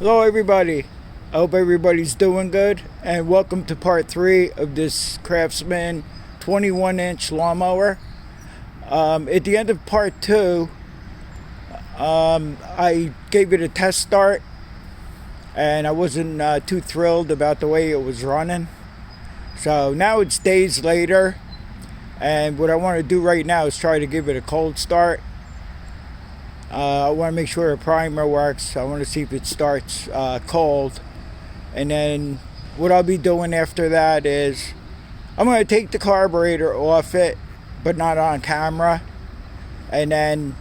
Hello everybody, I hope everybody's doing good, and welcome to part 3 of this Craftsman 21-inch lawnmower. At the end of part 2, I gave it a test start, and I wasn't too thrilled about the way it was running. So now it's days later, and what I want to do right now is try to give it a cold start. I want to make sure the primer works. I want to see if it starts cold. And then what I'll be doing after that is I'm going to take the carburetor off it, but not on camera. And then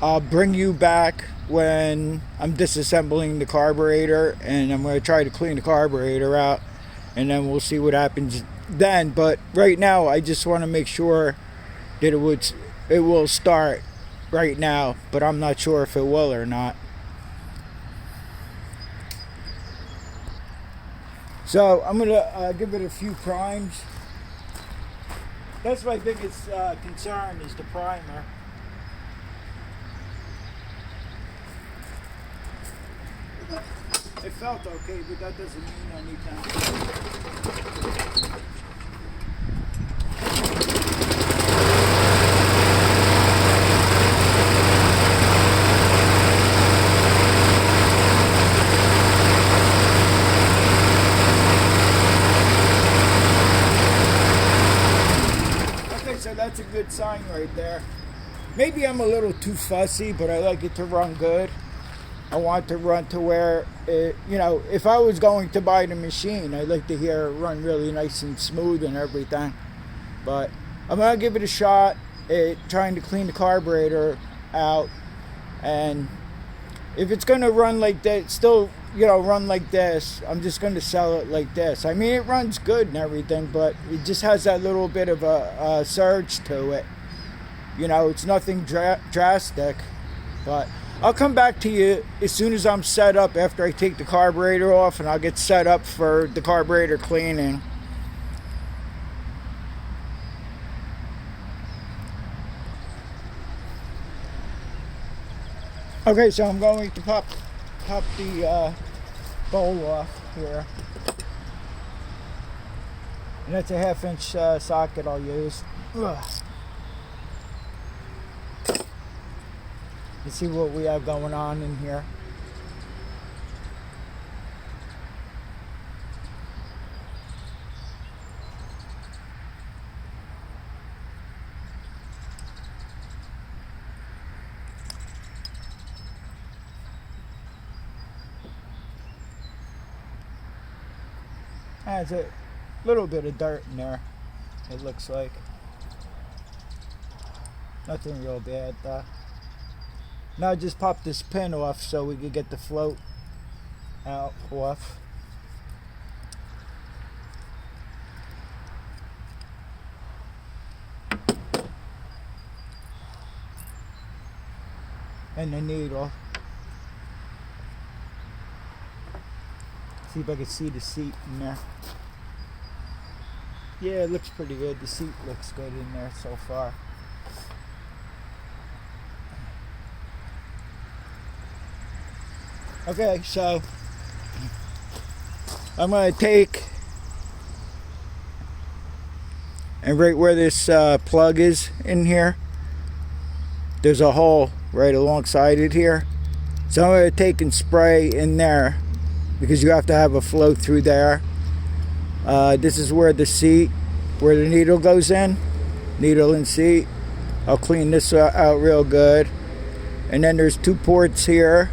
I'll bring you back when I'm disassembling the carburetor, and I'm going to try to clean the carburetor out, and then we'll see what happens then. But right now I just want to make sure that it will start right now, but I'm not sure if it will or not. So I'm gonna give it a few primes. That's my biggest concern, is the primer. It felt okay, but that doesn't mean anything. So that's a good sign right there. Maybe I'm a little too fussy, but I like it to run good. I want to run to where it, if I was going to buy the machine, I'd like to hear it run really nice and smooth and everything. But I'm gonna give it a shot at trying to clean the carburetor out, and if it's gonna run like that, still run like this, I'm just going to sell it like this. I mean, it runs good and everything, but it just has that little bit of a surge to it. It's nothing drastic, but I'll come back to you as soon as I'm set up after I take the carburetor off, and I'll get set up for the carburetor cleaning. Okay, so I'm going to pop the bowl off here, and that's a 1/2-inch socket I'll use. Let's see what we have going on in here. Has a little bit of dirt in there, it looks like. Nothing real bad though. Now just pop this pin off so we can get the float out off. And the needle. See if I can see the seat in there. Yeah, it looks pretty good. The seat looks good in there so far. Okay, so I'm going to take, and right where this plug is in here, there's a hole right alongside it here. So I'm going to take and spray in there, because you have to have a flow through there. This is where the seat, where the needle goes in, needle and seat. I'll clean this out real good. And then there's 2 ports here.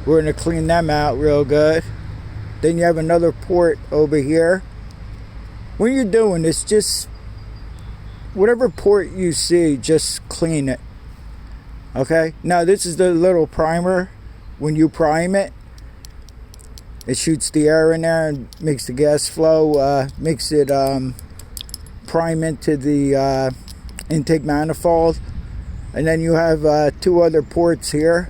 We're going to clean them out real good. Then you have another port over here. When you're doing this, just whatever port you see, just clean it. Okay? Now this is the little primer. When you prime it, it shoots the air in there and makes the gas flow, makes it prime into the intake manifold. And then you have 2 other ports here.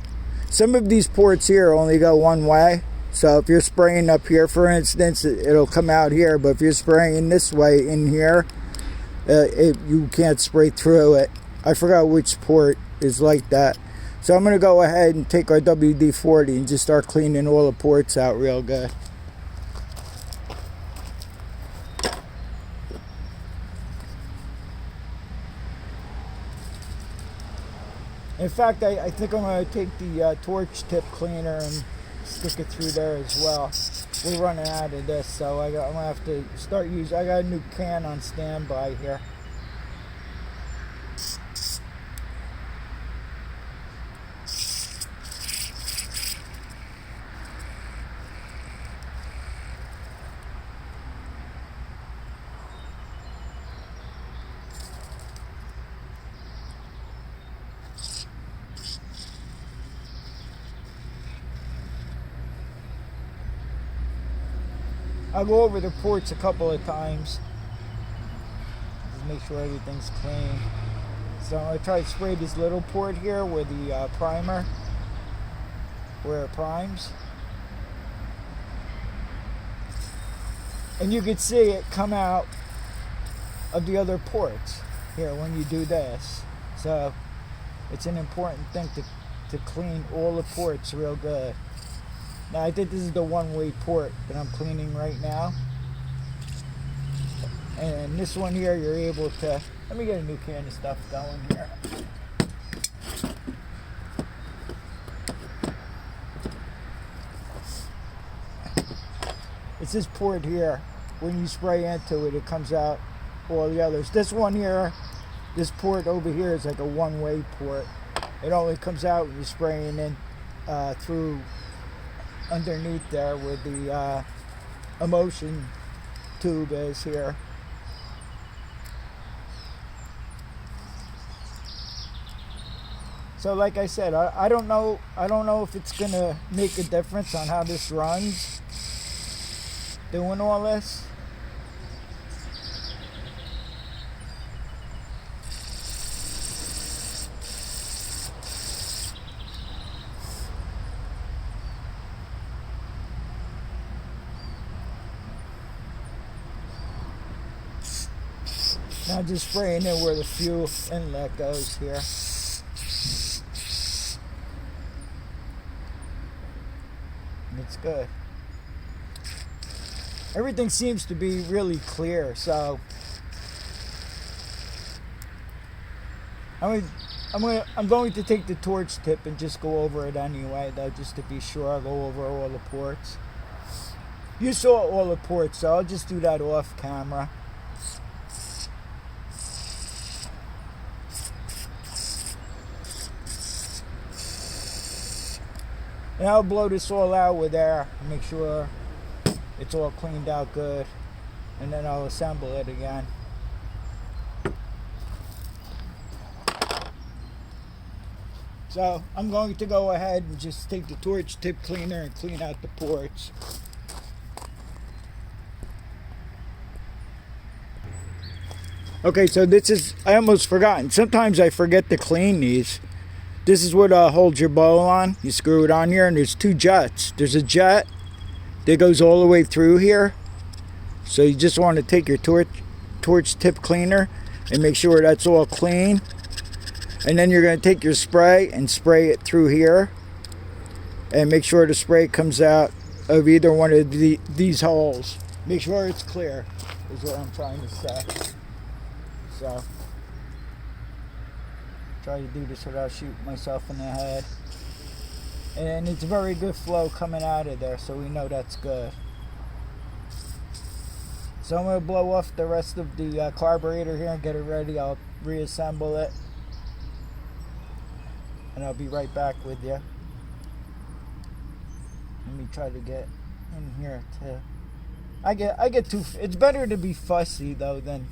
Some of these ports here only go one way. So if you're spraying up here, for instance, it'll come out here. But if you're spraying this way in here, you can't spray through it. I forgot which port is like that. So I'm going to go ahead and take our WD-40 and just start cleaning all the ports out real good. In fact, I think I'm going to take the torch tip cleaner and stick it through there as well. We're running out of this, so I'm going to have to start using, I got a new can on standby here. I'll go over the ports a couple of times. Just make sure everything's clean. So I'm going to try to spray this little port here where the primer, where it primes. And you can see it come out of the other ports here when you do this. So it's an important thing to clean all the ports real good. Now I think this is the one-way port that I'm cleaning right now. And this one here, you're able to, let me get a new can of stuff going here. It's this port here. When you spray into it, it comes out all the others. This one here, this port over here is like a one-way port. It only comes out when you're spraying in through underneath there where the emulsion tube is here. So like I said, I don't know if it's gonna make a difference on how this runs doing all this. Now just spraying in where the fuel inlet goes here. And it's good. Everything seems to be really clear, so I'm going to take the torch tip and just go over it anyway, though, just to be sure. I'll go over all the ports. You saw all the ports, so I'll just do that off camera. And I'll blow this all out with air and make sure it's all cleaned out good. And then I'll assemble it again. So I'm going to go ahead and just take the torch tip cleaner and clean out the ports. Okay, so this is, I almost forgotten. Sometimes I forget to clean these. This is what holds your bowl on. You screw it on here and there's two jets. There's a jet that goes all the way through here. So you just want to take your torch tip cleaner and make sure that's all clean. And then you're going to take your spray and spray it through here. And make sure the spray comes out of either one of these holes. Make sure it's clear is what I'm trying to say. So try to do this without shooting myself in the head. And it's very good flow coming out of there, so we know that's good. So I'm going to blow off the rest of the carburetor here and get it ready. I'll reassemble it. And I'll be right back with you. Let me try to get in here too. I get too, it's better to be fussy though than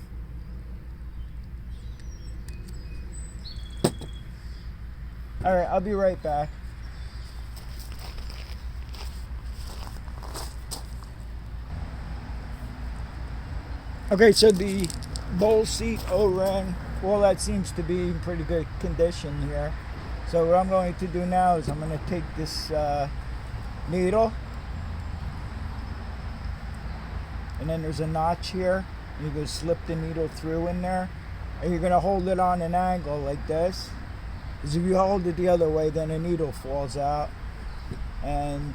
Alright, I'll be right back. Okay, so the bowl seat, O-ring, all that seems to be in pretty good condition here. So what I'm going to do now is I'm going to take this needle. And then there's a notch here. You're going to slip the needle through in there. And you're going to hold it on an angle like this. Because if you hold it the other way, then the needle falls out. And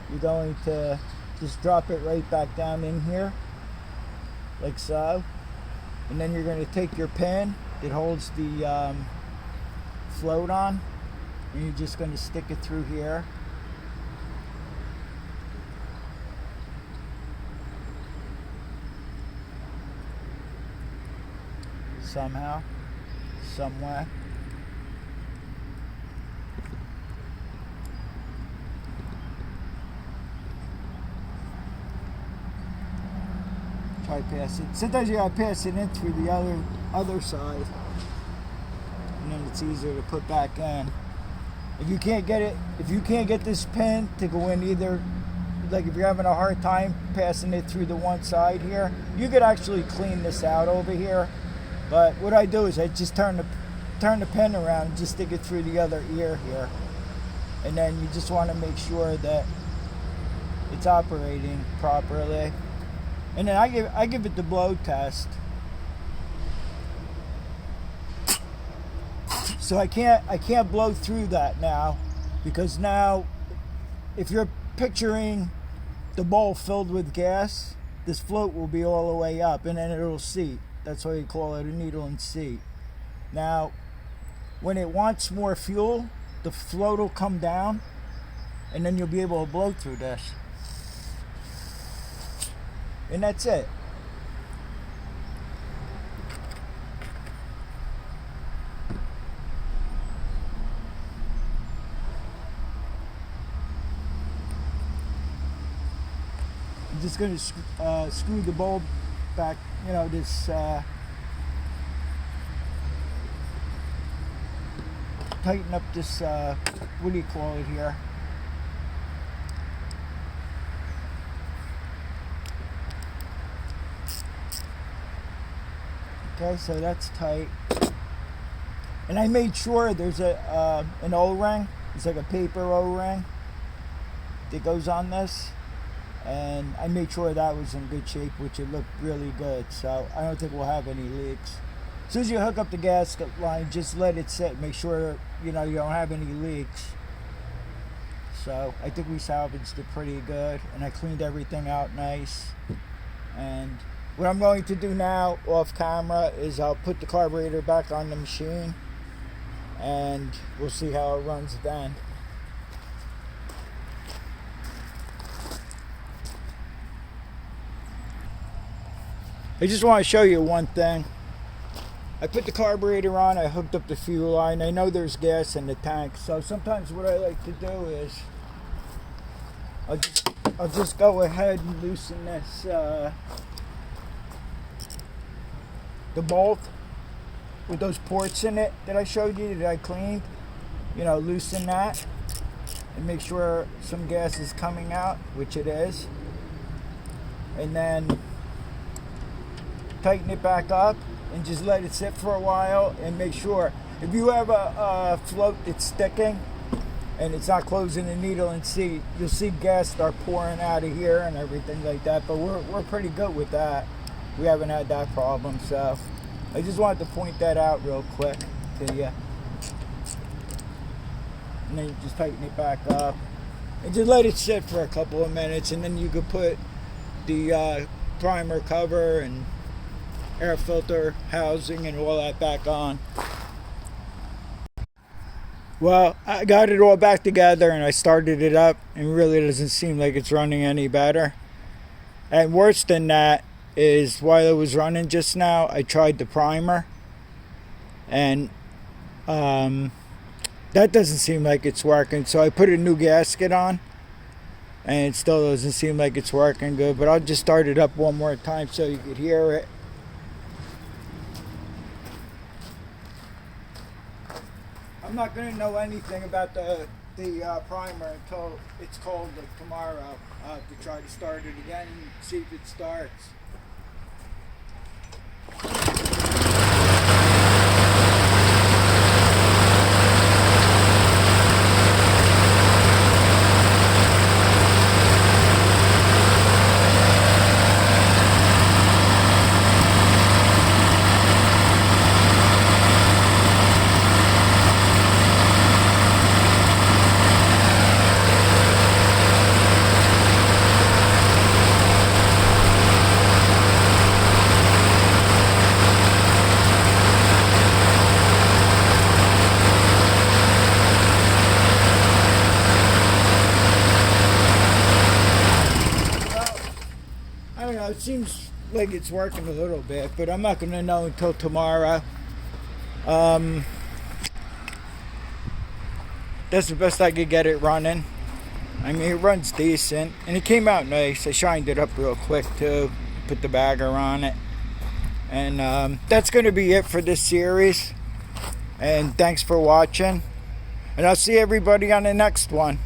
you're going to just drop it right back down in here, like so. And then you're going to take your pin that holds the float on, and you're just going to stick it through here. Somehow, somewhere. Try to pass it. Sometimes you gotta pass it in through the other side, and then it's easier to put back in. If you can't get this pin to go in either, like if you're having a hard time passing it through the one side here, you could actually clean this out over here. But what I do is I just turn the pin around and just stick it through the other ear here. And then you just want to make sure that it's operating properly. And then I give it the blow test. So I can't blow through that now, because now if you're picturing the bowl filled with gas, this float will be all the way up and then it'll seat. That's why you call it a needle and seat. Now, when it wants more fuel, the float will come down, and then you'll be able to blow through this. And that's it. I'm just going to screw the bulb back, this tighten up this what do you call it here, okay, so that's tight. And I made sure there's an O-ring. It's like a paper O-ring that goes on this. And I made sure that was in good shape, which it looked really good. So I don't think we'll have any leaks. As soon as you hook up the gasket line, just let it sit. Make sure you don't have any leaks. So I think we salvaged it pretty good, and I cleaned everything out nice. And what I'm going to do now off camera is I'll put the carburetor back on the machine, and we'll see how it runs then. I just want to show you one thing. I put the carburetor on, I hooked up the fuel line. I know there's gas in the tank, so sometimes what I like to do is I'll just go ahead and loosen this the bolt with those ports in it that I showed you that I cleaned. Loosen that and make sure some gas is coming out, which it is, and then tighten it back up and just let it sit for a while, and make sure if you have a float that's sticking and it's not closing the needle and seat, you'll see gas start pouring out of here and everything like that. But we're pretty good with that. We haven't had that problem, so I just wanted to point that out real quick to you. And then you just tighten it back up and just let it sit for a couple of minutes, and then you could put the primer cover and air filter housing and all that back on. Well, I got it all back together and I started it up, and really doesn't seem like it's running any better. And worse than that is, while it was running just now, I tried the primer, and that doesn't seem like it's working. So I put a new gasket on, and it still doesn't seem like it's working good. But I'll just start it up one more time so you could hear it. I'm not going to know anything about the primer until it's cold, like tomorrow. I'll have to try to start it again and see if it starts. seems like it's working a little bit, but I'm not going to know until tomorrow. That's the best I could get it running. I mean, it runs decent, and it came out nice. I shined it up real quick too, put the bagger on it. And that's going to be it for this series. And thanks for watching. And I'll see everybody on the next one.